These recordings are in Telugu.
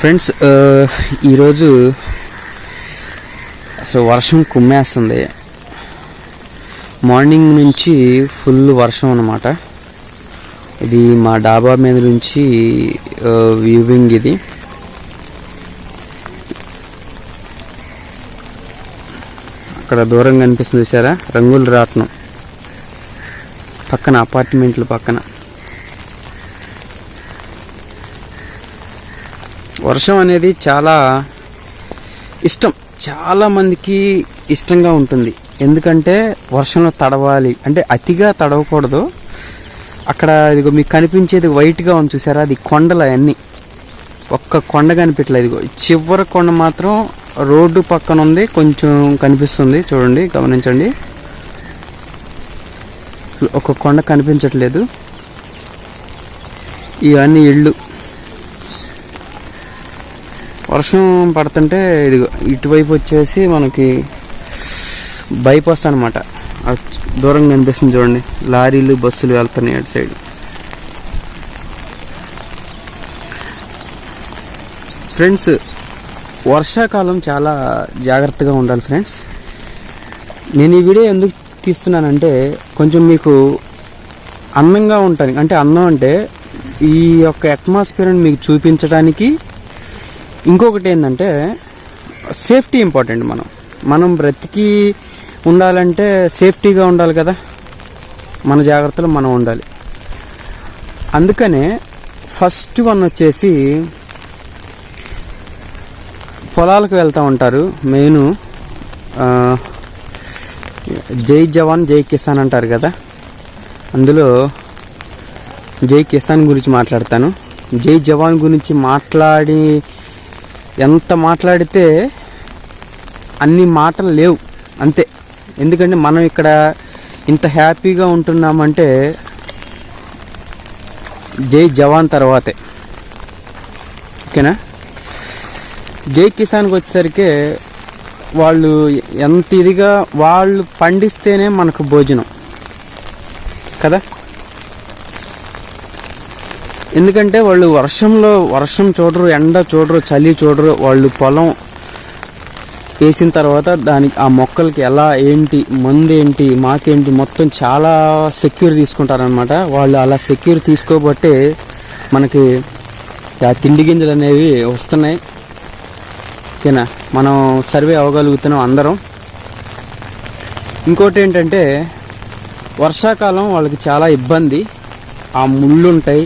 ఫ్రెండ్స్, ఈరోజు అసలు వర్షం కుమ్మేస్తుంది. మార్నింగ్ నుంచి ఫుల్ వర్షం అన్నమాట. ఇది మా డాబా మీద నుంచి వ్యూవింగ్. ఇది అక్కడ దూరంగా కనిపిస్తుంది చూసారా, రంగుల రాట్నం పక్కన, అపార్ట్మెంట్లు పక్కన. వర్షం అనేది చాలా ఇష్టం, చాలా మందికి ఇష్టంగా ఉంటుంది. ఎందుకంటే వర్షంలో తడవాలి అంటే అతిగా తడవకూడదు. అక్కడ ఇదిగో మీకు కనిపించేది వైట్గా ఉంది చూసారా, అది కొండలు. అవన్నీ ఒక్క కొండ కనిపించలేదు. ఇదిగో చివరి కొండ మాత్రం రోడ్డు పక్కన ఉంది, కొంచెం కనిపిస్తుంది. చూడండి, గమనించండి. ఒక కొండ కనిపించట్లేదు. ఇవన్నీ ఇళ్ళు. వర్షం పడుతుంటే ఇదిగో ఇటువైపు వచ్చేసి మనకి బైపాస్ అనమాట. దూరంగా కనిపిస్తుంది చూడండి, లారీలు బస్సులు వెళ్తున్నాయి అటు సైడ్. ఫ్రెండ్స్, వర్షాకాలం చాలా జాగ్రత్తగా ఉండాలి ఫ్రెండ్స్. నేను ఈ వీడియో ఎందుకు తీస్తున్నానంటే కొంచెం మీకు అందంగా ఉంటాను. అంటే అందం అంటే ఈ యొక్క అట్మాస్ఫియర్ని మీకు చూపించడానికి. ఇంకొకటి ఏంటంటే సేఫ్టీ ఇంపార్టెంట్. మనం బ్రతికి ఉండాలంటే సేఫ్టీగా ఉండాలి కదా, మన జాగ్రత్తలు మనం ఉండాలి. అందుకనే ఫస్ట్ వన్ వచ్చేసి పొలాలకు వెళ్తూ ఉంటారు. మెయిన్ జై జవాన్ జై కిసాన్ అంటారు కదా, అందులో జై కిసాన్ గురించి మాట్లాడతాను. జై జవాన్ గురించి ఎంత మాట్లాడితే అన్ని మాటలు లేవు, అంతే. ఎందుకంటే మనం ఇక్కడ ఇంత హ్యాపీగా ఉంటున్నామంటే జై జవాన్ తర్వాతే, ఓకేనా. జై కిసాన్కి వచ్చేసరికి వాళ్ళు ఎంత ఇదిగా వాళ్ళు పండిస్తేనే మనకు భోజనం కదా. ఎందుకంటే వాళ్ళు వర్షం చూడరు, ఎండ చూడరు, చలి చూడరు. వాళ్ళు పొలం వేసిన తర్వాత దానికి ఆ మొక్కలకి ఎలా ఏంటి, మందు ఏంటి, మాకేంటి, మొత్తం చాలా సెక్యూర్ తీసుకుంటారనమాట. వాళ్ళు అలా సెక్యూర్ తీసుకోబట్టే మనకి ఆ తిండి గింజలు అనేవి వస్తున్నాయి, ఓకేనా. మనం సర్వే అవ్వగలుగుతున్నాం అందరం. ఇంకోటి ఏంటంటే వర్షాకాలం వాళ్ళకి చాలా ఇబ్బంది. ఆ ముళ్ళు ఉంటాయి,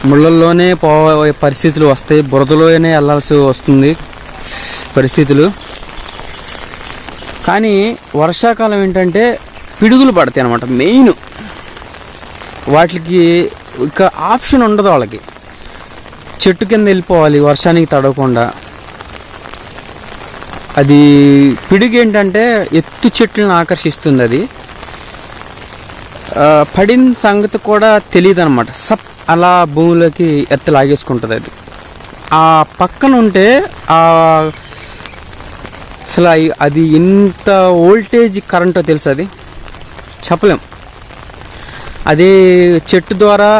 ముళ్ళల్లోనే పోయే పరిస్థితులు వస్తాయి, బురదలోనే వెళ్ళాల్సి వస్తుంది పరిస్థితులు. కానీ వర్షాకాలం ఏంటంటే పిడుగులు పడతాయి అన్నమాట. మెయిన్ వాటికి ఇక ఆప్షన్ ఉండదు. వాళ్ళకి చెట్టు కింద వెళ్ళిపోవాలి వర్షానికి తడవకుండా. అది పిడుగు ఏంటంటే ఎత్తు చెట్లను ఆకర్షిస్తుంది. అది పడిన సంగతి కూడా తెలియదు అనమాట. అలా భూమిలోకి ఎత్తి లాగేసుకుంటుంది. అది ఆ పక్కన ఉంటే అసలు అది ఎంత వోల్టేజ్ కరెంటో తెలుసు, అది చెప్పలేం. అదే చెట్టు ద్వారా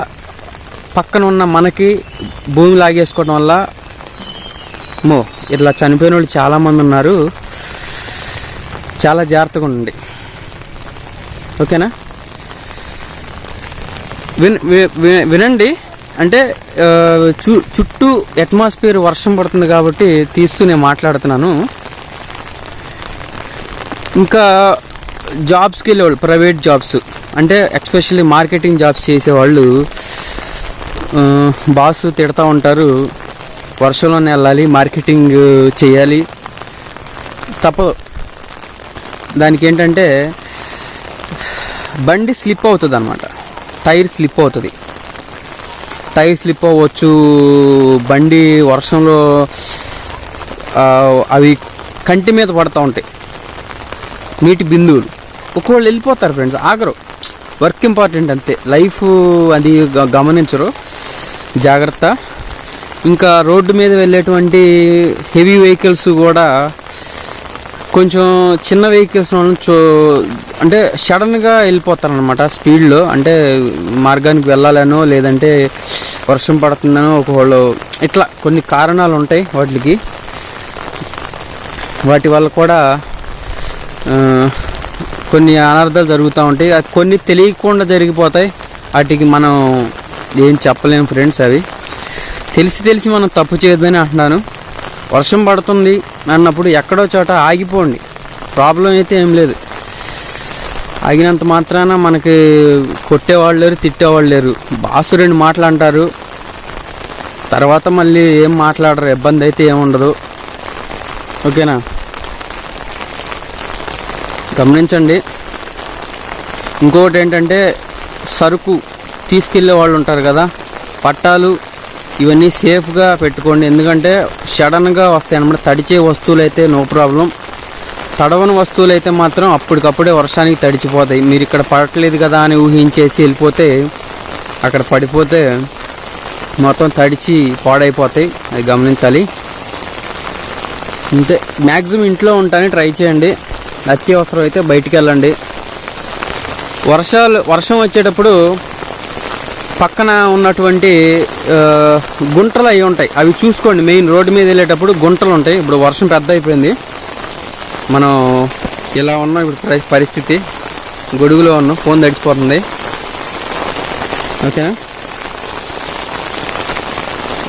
పక్కన ఉన్న మనకి భూమి లాగేసుకోవడం వల్ల ఇట్లా చనిపోయిన వాళ్ళు చాలామంది ఉన్నారు. చాలా జాగ్రత్తగా ఉండండి, ఓకేనా. వినండి. అంటే చుట్టూ అట్మాస్ఫియర్ వర్షం పడుతుంది కాబట్టి తీస్తూ నేను మాట్లాడుతున్నాను. ఇంకా జాబ్స్కి వెళ్ళేవాళ్ళు, ప్రైవేట్ జాబ్స్ అంటే ఎస్పెషల్లీ మార్కెటింగ్ జాబ్స్ చేసేవాళ్ళు బాస్ తిడతా ఉంటారు, వర్షంలోనే వెళ్ళాలి, మార్కెటింగ్ చేయాలి, తప్పదు. దానికి ఏంటంటే బండి స్లిప్ అవుతుంది అన్నమాట. టైర్ స్లిప్ అవుతుంది, టైర్ స్లిప్ అవ్వచ్చు. బండి వర్షంలో అవి కంటి మీద పడుతూ ఉంటాయి, నీటి బిందువులు. ఒక్కోళ్ళు వెళ్ళిపోతారు ఫ్రెండ్స్, ఆగరు. వర్క్ ఇంపార్టెంట్ అంతే, లైఫ్ అది గమనించరు, జాగ్రత్త. ఇంకా రోడ్డు మీద వెళ్ళేటువంటి హెవీ వెహికల్స్ కూడా కొంచెం చిన్న వెహికల్స్ అంటే సడన్గా వెళ్ళిపోతారనమాట స్పీడ్లో, అంటే మార్గానికి వెళ్ళాలనో లేదంటే వర్షం పడుతుందనో ఒకళ్ళు ఇట్లా కొన్ని కారణాలు ఉంటాయి వాటి వల్ల కూడా కొన్ని అనర్థాలు జరుగుతూ ఉంటాయి. కొన్ని తెలియకుండా జరిగిపోతాయి, వాటికి మనం ఏం చెప్పలేము ఫ్రెండ్స్. అవి తెలిసి మనం తప్పు చేయొద్దని అంటున్నాను. వర్షం పడుతుంది అన్నప్పుడు ఎక్కడో చోట ఆగిపోండి, ప్రాబ్లం అయితే ఏం లేదు. ఆగినంత మాత్రాన మనకి కొట్టేవాళ్ళు లేరు, తిట్టేవాళ్ళు లేరు. బాసు 2 మాటలు అంటారు, తర్వాత మళ్ళీ ఏం మాట్లాడరు, ఇబ్బంది అయితే ఏముండదు. ఓకేనా, గమనించండి. ఇంకొకటి ఏంటంటే సరుకు తీసుకెళ్లే వాళ్ళు ఉంటారు కదా, పట్టాలు ఇవన్నీ సేఫ్గా పెట్టుకోండి. ఎందుకంటే సడన్గా వస్తాయి అన్నమాట. తడిచే వస్తువులు అయితే నో ప్రాబ్లం, తడవని వస్తువులు అయితే మాత్రం అప్పటికప్పుడే వర్షానికి తడిచిపోతాయి. మీరు ఇక్కడ పడట్లేదు కదా అని ఊహించేసి వెళ్ళిపోతే అక్కడ పడిపోతే మొత్తం తడిచి పాడైపోతాయి, అది గమనించాలి. అంతే, మ్యాక్సిమం ఇంట్లో ఉంటానికి ట్రై చేయండి. అత్యవసరం అయితే బయటికి వెళ్ళండి. వర్షం వచ్చేటప్పుడు పక్కన ఉన్నటువంటి గుంటలు అవి ఉంటాయి, అవి చూసుకోండి. మెయిన్ రోడ్డు మీద వెళ్ళేటప్పుడు గుంటలు ఉంటాయి. ఇప్పుడు వర్షం పెద్ద అయిపోయింది, మనం ఇలా ఉన్నాం ఇప్పుడు పరిస్థితి. గొడుగులో ఉన్నాం, ఫోన్ తడిచిపోతుంది. ఓకేనా,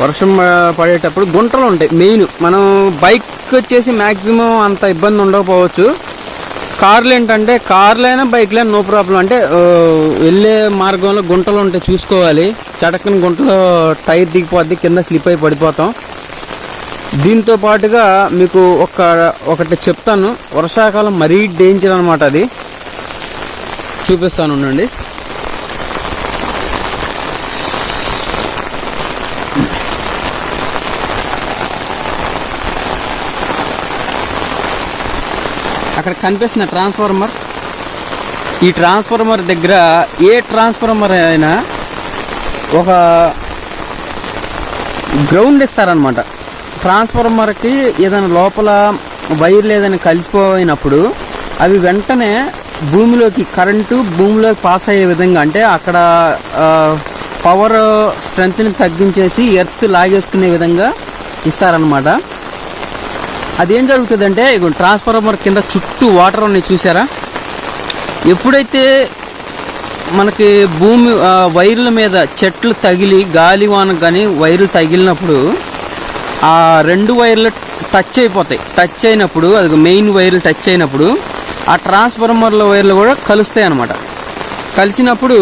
వర్షం పడేటప్పుడు గుంటలు ఉంటాయి మెయిన్. మనం బైక్ వచ్చేసి మ్యాక్సిమం అంత ఇబ్బంది ఉండకపోవచ్చు. కార్లు ఏంటంటే కార్లైనా బైక్లైనా నో ప్రాబ్లం. అంటే వెళ్ళే మార్గంలో గుంటలు ఉంటాయి, చూసుకోవాలి. చటక్కని గుంటలో టైర్ దిగిపోద్ది, కింద స్లిప్ అయి పడిపోతాం. దీంతో పాటుగా మీకు ఒకటి చెప్తాను, వర్షాకాలం మరీ డేంజర్ అనమాట. అది చూపిస్తాను ఉండండి. అక్కడ కనిపిస్తున్న ట్రాన్స్ఫార్మర్, ఈ ట్రాన్స్ఫార్మర్ దగ్గర ఏ ట్రాన్స్ఫార్మర్ అయినా ఒక గ్రౌండ్ ఇస్తారనమాట. ట్రాన్స్ఫార్మర్కి ఏదైనా లోపల వైర్లు ఏదైనా కలిసిపోయినప్పుడు అవి వెంటనే భూమిలోకి, కరెంటు భూమిలోకి పాస్ అయ్యే విధంగా, అంటే అక్కడ పవర్ స్ట్రెంత్ని తగ్గించేసి ఎర్త్ లాగేసుకునే విధంగా ఇస్తారనమాట. అదేం జరుగుతుందంటే, ట్రాన్స్ఫార్మర్ కింద చుట్టూ వాటర్ ఉన్నాయి చూసారా, ఎప్పుడైతే మనకి భూమి వైర్ల మీద చెట్లు తగిలి గాలివాన కానీ వైర్లు తగిలినప్పుడు ఆ 2 వైర్లు టచ్ అయిపోతాయి. టచ్ అయినప్పుడు, అది మెయిన్ వైర్లు టచ్ అయినప్పుడు ఆ ట్రాన్స్ఫార్మర్ల వైర్లు కూడా కలుస్తాయి అన్నమాట. కలిసినప్పుడు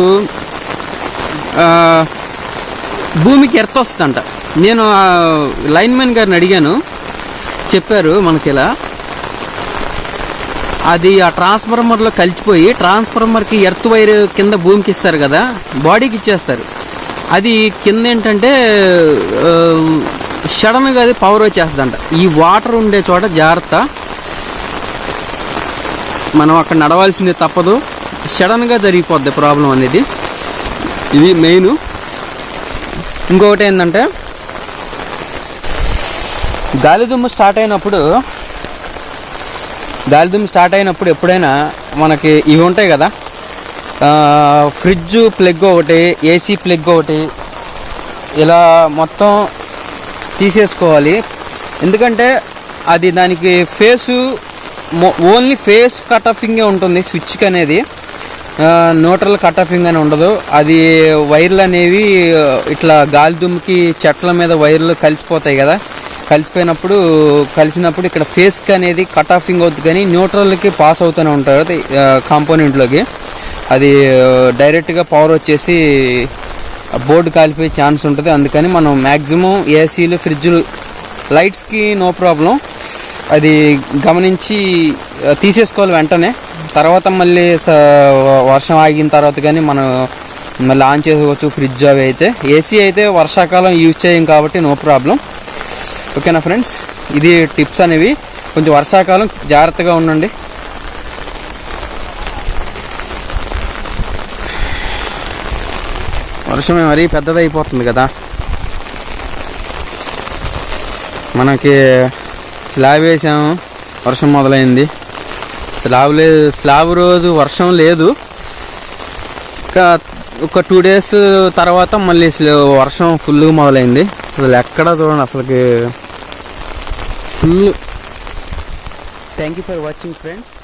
భూమికి ఎర్త్ వస్తుందంట. నేను లైన్మెన్ గారిని అడిగాను, చెప్పారు మనకి ఇలా. అది ఆ ట్రాన్స్ఫార్మర్లో కలిసిపోయి ట్రాన్స్ఫార్మర్కి ఎర్త్ వైర్ కింద భూమికి ఇస్తారు కదా, బాడీకి ఇచ్చేస్తారు. అది కింద ఏంటంటే సడన్గా అది పవర్ వచ్చేస్తుందంట. ఈ వాటర్ ఉండే చోట జాగ్రత్త, మనం అక్కడ నడవాల్సిందే, తప్పదు. సడన్గా జరిగిపోద్ది ప్రాబ్లం అనేది, ఇది మెయిన్. ఇంకొకటి ఏంటంటే, గాలిదుమ్ము స్టార్ట్ అయినప్పుడు ఎప్పుడైనా మనకి ఇవి ఉంటాయి కదా, ఫ్రిడ్జ్ ప్లగ్ ఒకటి, ఏసీ ప్లగ్ ఒకటి, ఇలా మొత్తం తీసేసుకోవాలి. ఎందుకంటే అది దానికి ఓన్లీ ఫేస్ కట్ ఆఫింగే ఉంటుంది స్విచ్కి అనేది, న్యూట్రల్ కట్ ఆఫింగ్ అని ఉండదు. అది వైర్లు అనేవి ఇట్లా గాలిదుమ్ముకి చెట్ల మీద వైర్లు కలిసిపోతాయి కదా, కలిసినప్పుడు ఇక్కడ ఫేస్కి అనేది కట్ ఆఫింగ్ అవుతుంది, కానీ న్యూట్రల్కి పాస్ అవుతూనే ఉంటుంది కాంపోనెంట్లోకి. అది డైరెక్ట్గా పవర్ వచ్చేసి బోర్డు కాలిపోయే ఛాన్స్ ఉంటుంది. అందుకని మనం మ్యాక్సిమం ఏసీలు, ఫ్రిడ్జ్లు, లైట్స్కి నో ప్రాబ్లం, అది గమనించి తీసేసుకోవాలి వెంటనే. తర్వాత మళ్ళీ వర్షం ఆగిన తర్వాత కానీ మనం మళ్ళీ ఆన్ చేసుకోవచ్చు ఫ్రిడ్జ్ అవి అయితే. ఏసీ అయితే వర్షాకాలం యూజ్ చేయం కాబట్టి నో ప్రాబ్లం. ఓకేనా ఫ్రెండ్స్, ఇది టిప్స్ అనేవి. కొంచెం వర్షాకాలం జాగ్రత్తగా ఉండండి. వర్షం మరీ పెద్దదైపోతుంది కదా, మనకి స్లాబ్ వేసాము, వర్షం మొదలైంది. స్లాబ్ రోజు వర్షం లేదు. ఇంకా ఒక 2 days తర్వాత మళ్ళీ వర్షం ఫుల్గా మొదలైంది. అసలు ఎక్కడ చూడండి అసలుకి full. Thank you for watching friends.